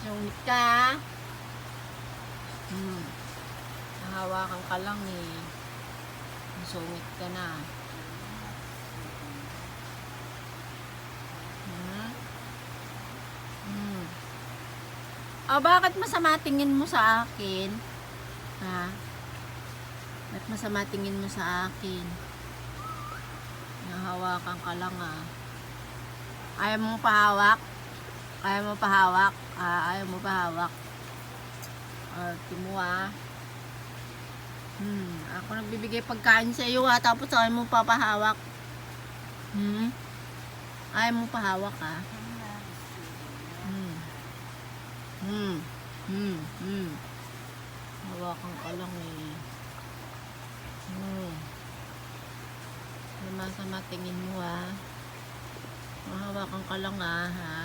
Sungit ka. Nahawakan ka lang eh. Sungit ka na. Bakit masama tingin mo sa akin? Ha? Bakit masama tingin mo sa akin? Nahawakan ka lang ah. Ayaw mong pahawak? Ayaw mo pahawak? Ayaw mo pahawak? Timo ah. Ako nagbibigay pagkain sa iyo ha, tapos ayaw mo papahawak. Ayaw mo pahawak ha. Hawakan ka lang eh. Masama tingin mo ha. Mahawakan ka lang ha.